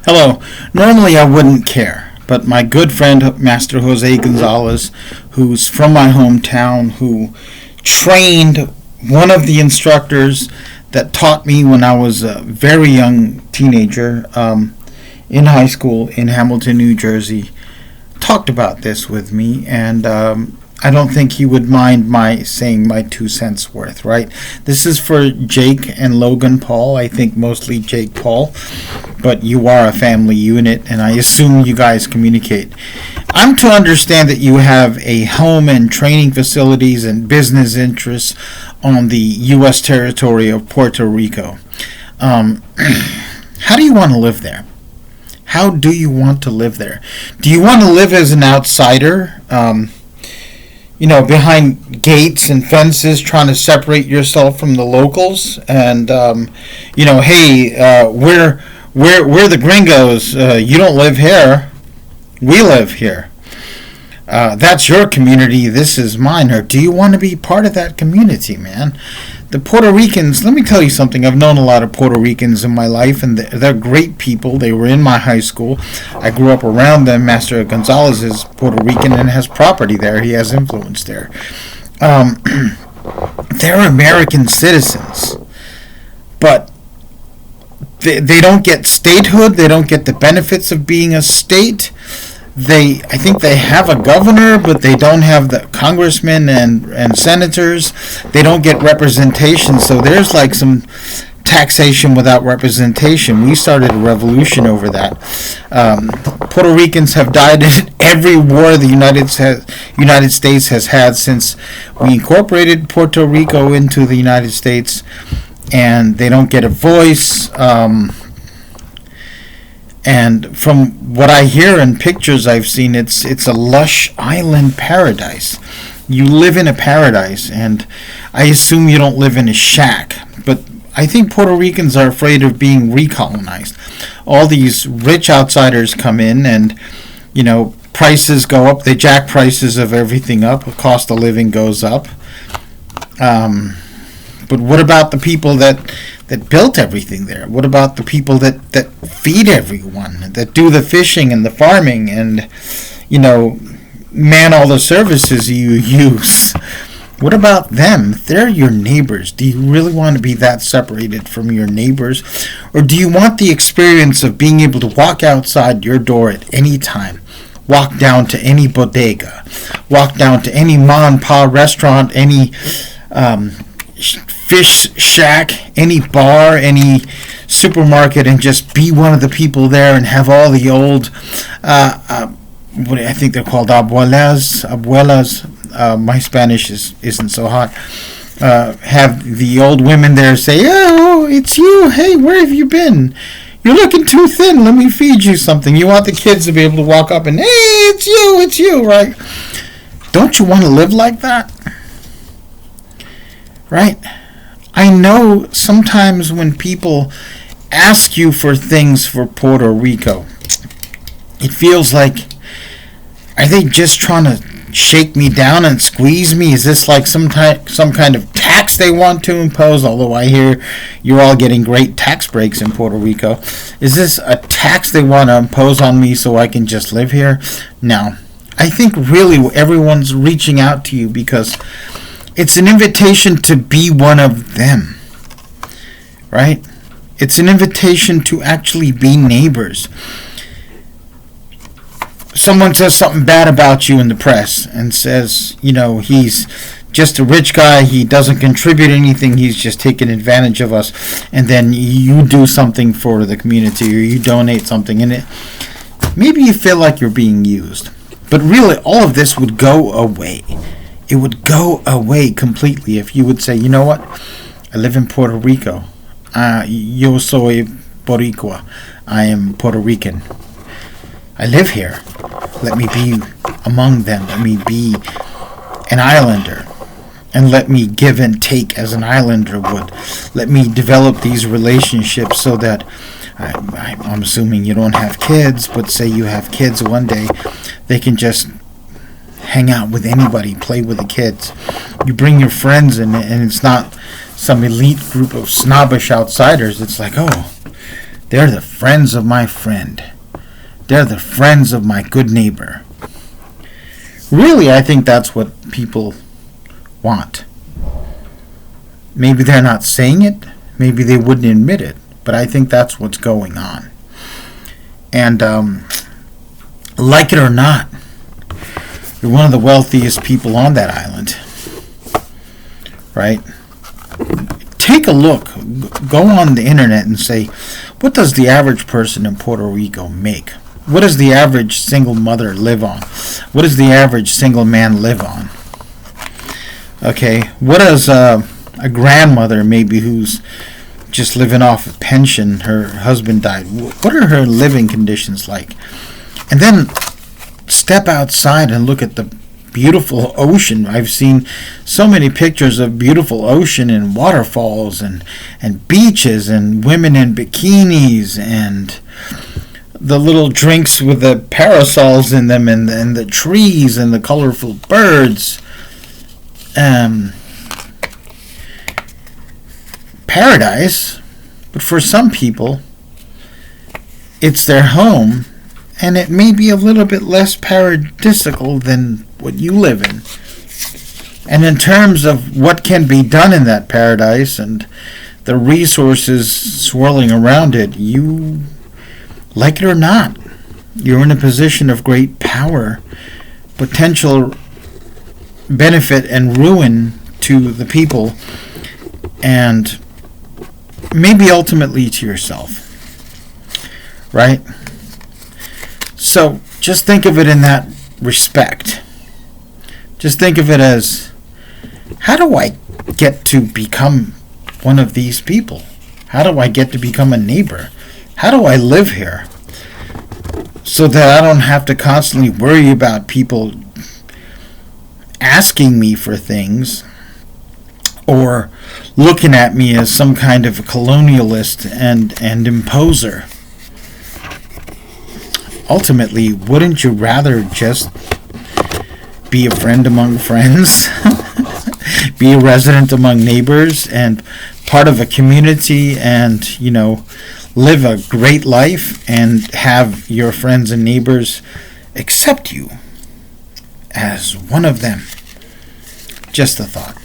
Hello. Normally I wouldn't care, but my good friend Master Jose Gonzalez, who's from my hometown, who trained one of the instructors that taught me when I was a very young teenager in high school in Hamilton, New Jersey, talked about this with me, and I don't think he would mind my saying my 2 cents worth, right? This is for Jake and Logan Paul. I think mostly Jake Paul, but you are a family unit, and I assume you guys communicate. I'm to understand that you have a home and training facilities and business interests on the U.S. territory of Puerto Rico. How do you want to live there? How do you want to live there? Do you want to live as an outsider? Behind gates and fences, trying to separate yourself from the locals, and hey, we're the gringos. You don't live here. We live here. That's your community. This is mine. Or do you want to be part of that community, man? The Puerto Ricans, let me tell you something. I've known a lot of Puerto Ricans in my life, and they're great people. They were in my high school. I grew up around them. Master Gonzalez is Puerto Rican and has property there. He has influence there. They're American citizens, but they don't get statehood. They don't get the benefits of being a state. I think they have a governor, but they don't have the congressmen and senators. They don't get representation, so there's like some taxation without representation. We started a revolution over that. Puerto Ricans have died in every war the United States has had since we incorporated Puerto Rico into the United States, and they don't get a voice. And from what I hear in pictures I've seen, it's a lush island paradise. You live in a paradise, and I assume you don't live in a shack. But I think Puerto Ricans are afraid of being recolonized. All these rich outsiders come in, and prices go up. They jack prices of everything up. The cost of living goes up. But what about the people that built everything there? What about the people that feed everyone, that do the fishing and the farming and, man all the services you use? What about them? They're your neighbors. Do you really want to be that separated from your neighbors? Or do you want the experience of being able to walk outside your door at any time? Walk down to any bodega. Walk down to any ma and pa restaurant, any fish shack, any bar, any supermarket, and just be one of the people there and have all the old, what I think they're called, abuelas. My Spanish isn't so hot. Have the old women there say, "Oh, it's you. Hey, where have you been? You're looking too thin. Let me feed you something." You want the kids to be able to walk up and, "Hey, it's you, right?" Don't you want to live like that? Right? I know sometimes when people ask you for things for Puerto Rico, it feels like, are they just trying to shake me down and squeeze me? Is this like some kind of tax they want to impose? Although I hear you're all getting great tax breaks in Puerto Rico. Is this a tax they want to impose on me so I can just live here? No. I think really everyone's reaching out to you because it's an invitation to be one of them, right? It's an invitation to actually be neighbors. Someone says something bad about you in the press and says, he's just a rich guy, he doesn't contribute anything, he's just taking advantage of us, and then you do something for the community or you donate something, and maybe you feel like you're being used. But really, all of this would go away. It would go away completely if you would say, you know what? I live in Puerto Rico. Yo soy Boricua. I am Puerto Rican. I live here. Let me be among them. Let me be an islander. And let me give and take as an islander would. Let me develop these relationships so that I'm assuming you don't have kids, but say you have kids one day, they can just hang out with anybody, play with the kids. You bring your friends and it's not some elite group of snobbish outsiders. It's like, oh, They're the friends of my friend. They're the friends of my good neighbor. Really, I think that's what people want. Maybe they're not saying it. Maybe they wouldn't admit it. But I think that's what's going on. And like it or not, you're one of the wealthiest people on that island. Right? Take a look. Go on the internet and say, what does the average person in Puerto Rico make? What does the average single mother live on? What does the average single man live on? Okay, what does a grandmother maybe who's just living off a pension, her husband died, what are her living conditions like? And then step outside and look at the beautiful ocean. I've seen so many pictures of beautiful ocean and waterfalls and beaches and women in bikinis and the little drinks with the parasols in them and the trees and the colorful birds. Paradise, but for some people it's their home, and it may be a little bit less paradisical than what you live in. And in terms of what can be done in that paradise and the resources swirling around it, you, like it or not, you're in a position of great power, potential benefit and ruin to the people, and maybe ultimately to yourself. Right? So just think of it in that respect. Just think of it as, how do I get to become one of these people? How do I get to become a neighbor? How do I live here so that I don't have to constantly worry about people asking me for things or looking at me as some kind of a colonialist and imposer? Ultimately, wouldn't you rather just be a friend among friends, be a resident among neighbors, and part of a community, and, live a great life and have your friends and neighbors accept you as one of them? Just a thought.